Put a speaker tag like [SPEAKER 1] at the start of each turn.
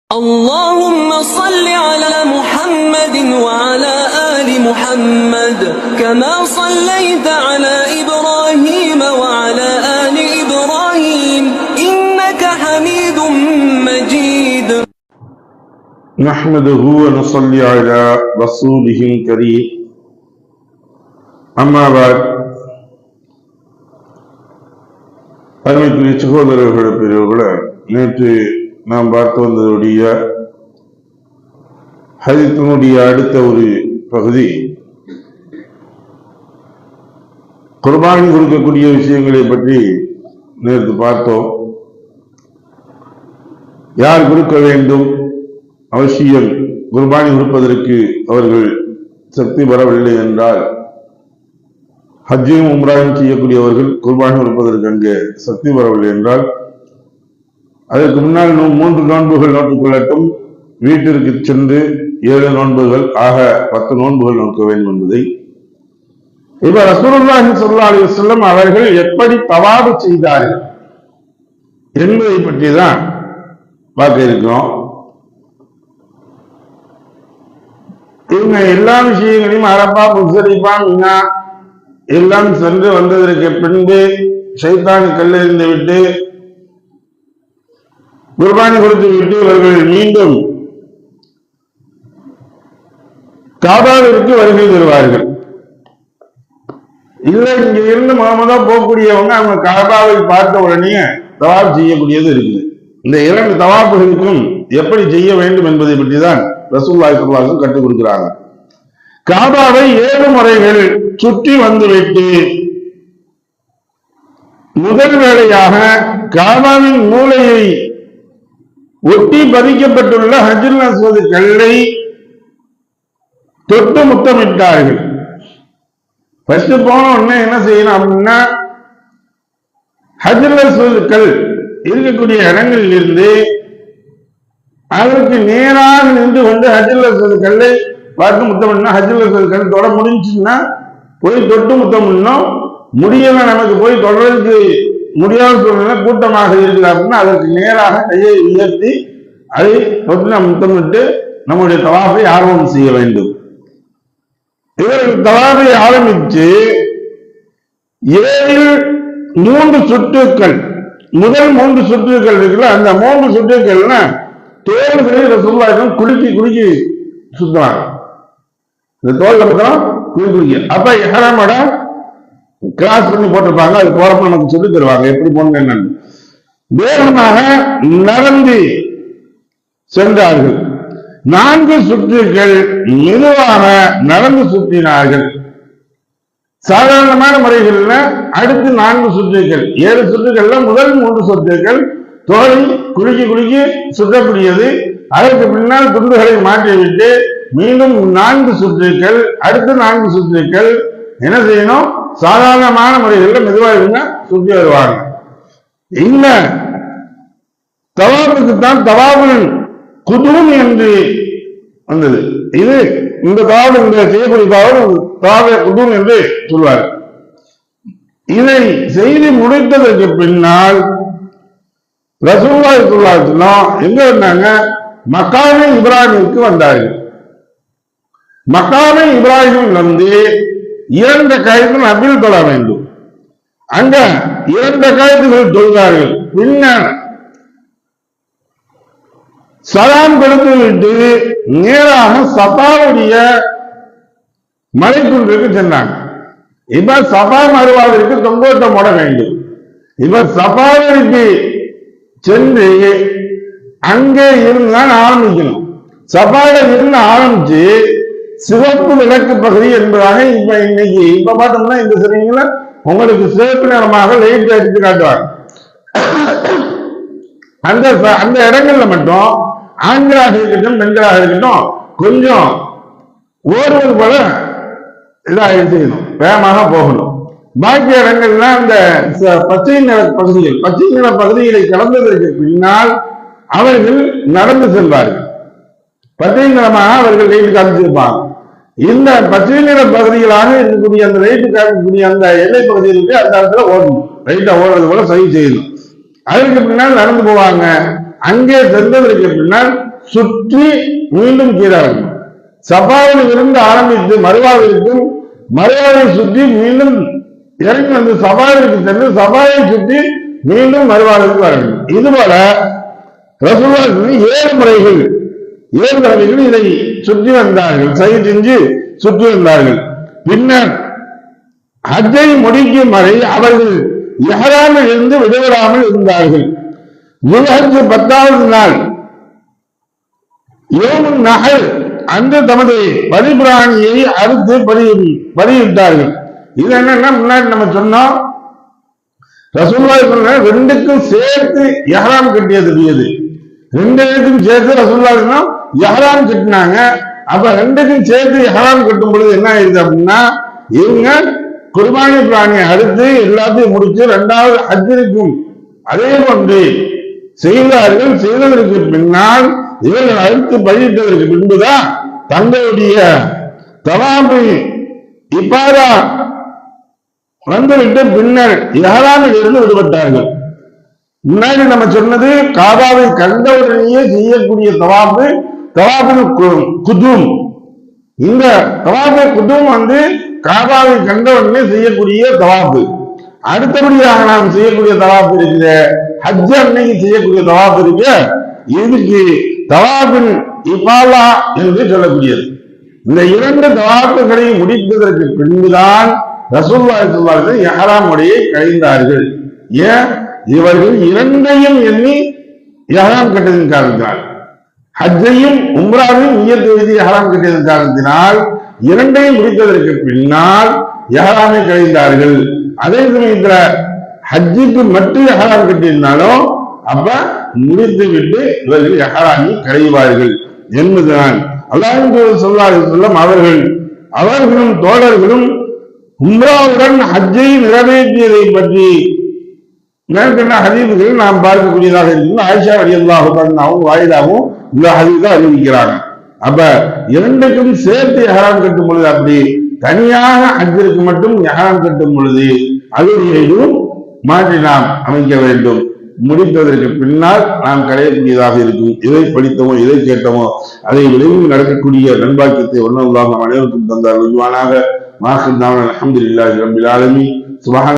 [SPEAKER 1] اللهم صل على محمد وعلى آل محمد كما صليت على إبراهيم وعلى آل إبراهيم إنك حميد مجيد.
[SPEAKER 2] نحمده ونصلي على رسوله الكريم. أما بعد. அருமைக்குரிய சகோதரர்களே, பெரியவர்களே, நேற்று நாம் பார்த்து வந்ததுடைய ஹதீஸினுடைய அடுத்த ஒரு பகுதி குர்பானி கொடுக்கக்கூடிய விஷயங்களை பற்றி நேற்று பார்த்தோம். யார் கொடுக்க வேண்டும், அவசியம் குர்பானி கொடுப்பதற்கு அவர்கள் சக்தி பெறவில்லை என்றால் ஹஜ்ஜையும் உம்ராவும் செய்யக்கூடியவர்கள் குர்பானி கொடுப்பதற்கு அங்கே சக்தி பெறவில்லை என்றால் அதற்கு முன்னால் 3 நோன்புகள் நோட்டுக் கொள்ளட்டும், வீட்டிற்கு சென்று 7 நோன்புகள் ஆக 10 நோன்புகள் நோக்க வேண்டும் என்பதை இப்ப ரசூலுல்லாஹி ஸல்லல்லாஹு அலைஹி வஸல்லம் அவர்கள் எப்படி தவாஃப் செய்தார்கள் என்பதை பற்றி தான் பார்க்க இருக்கிறோம். இவங்க எல்லா விஷயங்களையும் அரபா, முஸ்தலிஃபா, மினா எல்லாம் சென்று வந்ததற்கு பின்பு ஷைத்தான் கல்லெறிந்து விட்டு குர்பானி கொடுத்து விட்டு இவர்கள் மீண்டும் காபாவிற்கு வருகை தருவார்கள். இல்லை, இங்க இருந்து முகமதா போகக்கூடியவங்க அவங்க காபாவை பார்த்த உடனே தவாப் செய்யக்கூடியது இருக்குது. இந்த 2 தவாப்புகளுக்கும் எப்படி செய்ய வேண்டும் என்பதை பற்றி தான் ரசூலுல்லாஹி ஸல்லல்லாஹு அலைஹி வஸல்லம் கற்றுக் கொடுக்கிறாங்க. காபாவை 7 முறைகள் சுற்றி வந்துவிட்டு முதல் வேளையாக காபாவின் மூலையை ஒட்டி பதிக்கப்பட்டுள்ள ஹஜ்ருல் அஸ்வத் கல்லை தொட்டு முத்தமிட்டார்கள். ஃபர்ஸ்ட் போன உடனே என்ன செய்யணும் அப்படின்னா, ஹஜ்ருல் அஸ்வத் கல் இருக்கக்கூடிய இடங்களில் இருந்து அதற்கு நேராக நின்று கொண்டு ஹஜ்ருல் அஸ்வத் கல்லை பார்த்து முத்தமிடணும். ஹஜ்ருல் அஸ்வத் கல் தொட முடிஞ்சுன்னா போய் தொட்டு முத்தமிடணும். முடியல, நமக்கு போய் தொடர்றதுக்கு முடியாத சூழ்நிலை கூட்டமாக இருக்குது அப்படின்னா அதற்கு நேராக கையை உயர்த்தி அதை தொட்டு நாம் முத்தமிட்டு நம்முடைய தவாஃபை ஆரம்பம் செய்ய வேண்டும். இவர்கள் தவாஃபை ஆரம்பித்து 3 சுற்றுக்கள், முதல் 3 சுற்றுக்கள் இருக்குல்ல, அந்த 3 சுற்றுக்கள்னா தோள்களை ரசூலுல்லாஹி குலுக்கி சுத்துவாங்க. இந்த தோல் பக்கம் குலுக்கி அப்ப இஹ்ராமோட கிராஸ் பண்ணி போட்டிருப்பாங்க. அது போறப்ப நமக்கு சொல்லி தருவாங்க எப்படி போன என்னன்னு. வேகமாக நடந்து சென்றார்கள். 4 சுற்றுகள் மெதுவாக நடந்து சுற்றினார்கள். சாதாரணமான முறைகள்ல அடுத்து 4 சுற்றுகள், 7 சுற்றுகள்ல முதல் 3 சுற்றுகள் தோலை குலுக்கி சுற்றக்கூடியது. அதற்கு பின்னால் துண்டுகளை மாற்றிவிட்டு மீண்டும் 4 சுற்றுகள், அடுத்து 4 சுற்றுகள் என்ன செய்யணும், சாதாரணமான முறைகள்ல மெதுவாக இருந்தா சுற்றி வருவாங்க. இந்த தவாபுக்கு தான் தவாபுல் குதும் என்று வந்தது. இது இந்த தவாபு, இந்த செய்யக்கூடிய தவாபு குதும் என்று சொல்வார். இதை செய்து முடித்ததற்கு பின்னால் ரசூலுல்லாஹி ஸல்லல்லாஹு அலைஹி வஸல்லம் எங்க வந்தாங்க, மக்காமே இப்ராஹிமுக்கு வந்தார்கள். மக்காமே இப்ராஹிம் வந்து 2 காயத்தில் அபில் தொழ வேண்டும். அங்க 2 காயத்துகள் தொழுதார்கள். பின்னர் சலாம் கொடுத்து விட்டு நேராக சபாவுடைய மலைக்குன்றுக்கு சென்றாங்க. இப்ப சபா மறுவாவிற்கு தொங்கோட்டம் போட வேண்டும். இப்ப சபாவிற்கு சென்று அங்கே இருந்தால் ஆரம்பிக்கணும். சபால இருந்து ஆரம்பிச்சு சிவப்பு விளக்கு பகுதி என்பதாக இப்ப பார்த்தோம்னா இந்த சரிங்களா உங்களுக்கு சிவப்பு நிறமாக லைட் அடித்து காட்டுவாங்க. அந்த இடங்கள்ல மட்டும் ஆண்களாக இருக்கட்டும் பெண்களாக இருக்கட்டும் கொஞ்சம் ஓடுவது போல இதாக செய்யணும், வேகமாக போகணும். பாக்கி இடங்கள்ல அந்த பச்சை நிற பகுதிகளை கடந்ததற்கு பின்னால் அவர்கள் நடந்து செல்வார்கள். பச்சை நிறமாக அவர்கள் லைட் காமிச்சிருப்பாங்க. இந்த பச்சை நிற பகுதிகளாக இருக்கக்கூடிய அந்த லைட்டு காமிக்கக்கூடிய அந்த எல்லை பகுதிகளுக்கு அந்த இடத்துல ஓடணும், லைட்டா ஓடுறது போல சரி செய்யணும். அதற்கு பின்னால் நடந்து போவாங்க. அங்கே சென்றதற்கு பின்னால் சுற்றி மீண்டும் கீழே இறங்கணும். சஃபாவில் இருந்து ஆரம்பித்து மருவாவிற்கும், மருவாவை சுற்றி மீண்டும் இறங்கி வந்து சஃபாவிற்கு சென்று சஃபாவை சுற்றி மீண்டும் மருவாவிற்கு வரணும். இதுபோல ரசூலுல்லாஹ் 7 முறைகள் 7 தடவைகள் இதை சுற்றி வந்தார்கள், சரி செஞ்சு சுற்றி வந்தார்கள். பின்னர் ஹஜ்ஜை முடிக்கும் வரை அவர்கள் இஹ்ராமில் இருந்து விடுபடாமல் இருந்தார்கள். துல்ஹஜ் 10வது நாள் யௌமுன் நஹர் அன்று தமது பரிபிராணியை அறுத்து பலியிட்டார்கள். இது என்னன்னா, முன்னாடி நம்ம சொன்னோம், ரசூலுல்லாஹி சொன்ன ரெண்டுக்கும் சேர்த்து இஹ்ராம் கட்டியது எது? ரெண்டுக்கும் சேர்த்து ரசூலுல்லாஹி இஹ்ராம் கட்டினாங்க. அப்ப ரெண்டுக்கும் சேர்த்து இஹ்ராம் கட்டும் பொழுது என்ன ஆயிடுது அப்படின்னா, இவங்க குர்பானி பிராணியை அறுத்து எல்லாத்தையும் முடிச்சு 2வது ஹஜ்ஜிற்கும் அதே போன்று செய்தார்கள். செய்ததற்கு பின்னால் இவர்கள் அறுத்து பலியிட்டதற்கு பின்புதான் தங்களுடைய தவாபை இப்பாரா வந்துவிட்டு பின்னர் இஹ்ராமில் இருந்து விடுபட்டார்கள். முன்னாடி நம்ம சொன்னது காபாவை கண்டவுடனேயே செய்யக்கூடிய தவாபுல் குதும். இந்த தவாபுல் குதும் வந்து காபாவை கண்டவுடனே செய்யக்கூடிய தவாபு. அடுத்தபடியாக நாம் செய்யக்கூடிய தவாபு இருக்கிற ஹஜ் அன்னைக்கு செய்யக்கூடிய தவாபு இருக்க, இதுக்கு தவாபின் இபாலா என்று சொல்லக்கூடியது. இந்த 2 தவாப்புகளை முடித்ததற்கு பின்புதான் ரசூலுல்லாஹி ஸல்லல்லாஹு அலைஹி வஸல்லம் இஹ்ராம் உடையை களைந்தார்கள். ஏன்? இவர்கள் 2ஐயும் எண்ணி இஹ்ராம் கட்டியதன் காரணத்தினால், ஹஜ்ஜையும் உம்ராவையும் நியத் எழுதி இஹ்ராம் கட்டியதன் காரணத்தினால் 2ஐயும் முடித்ததற்கு பின்னால் இஹ்ராமை களைந்தார்கள். அதே சமயத்தில் ஹஜ்ஜுக்கு மட்டும் இஹ்ராம் கட்டியிருந்தாலும் அப்ப முடித்து விட்டு இவர்கள் இஹ்ராமை களைவார்கள் என்பதுதான். அல்லாஹ்வின் தூதர் ஸல்லல்லாஹு அலைஹி வஸல்லம் அவர்களும் தோழர்களும் உம்ராவுடன் ஹஜ்ஜை நிறைவேற்றியதை பற்றி மேற்கண்ட ஹதீஸ்கள் நாம் பார்க்கக்கூடியதாக இருக்கிறது. ஆயிஷா ரலியல்லாஹு அன்ஹா அவங்க வாயிலாகவும் இந்த ஹதீஸை அறிவிக்கிறாங்க. அப்ப 2க்கும் சேர்த்து இஹ்ராம் கட்டும் பொழுது, அப்படி தனியாக ஹஜ்ஜிற்கு மட்டும் இஹ்ராம் கட்டும் பொழுது அதனுடைய இதுவும் மாற்றி நாம் அமைக்க வேண்டும். முடித்ததற்கு பின்னால் நாம் களையக்கூடியதாக இருக்கும். எதை படித்தோமோ எதை கேட்டோமோ அதை விரைவில் நடக்கக்கூடிய நண்பாக்கியத்தை ஒன்றும் அனைவருக்கும் தந்தார். அல்ஹம்துலில்லாஹி ரப்பில் ஆலமீன். சுப்ஹான்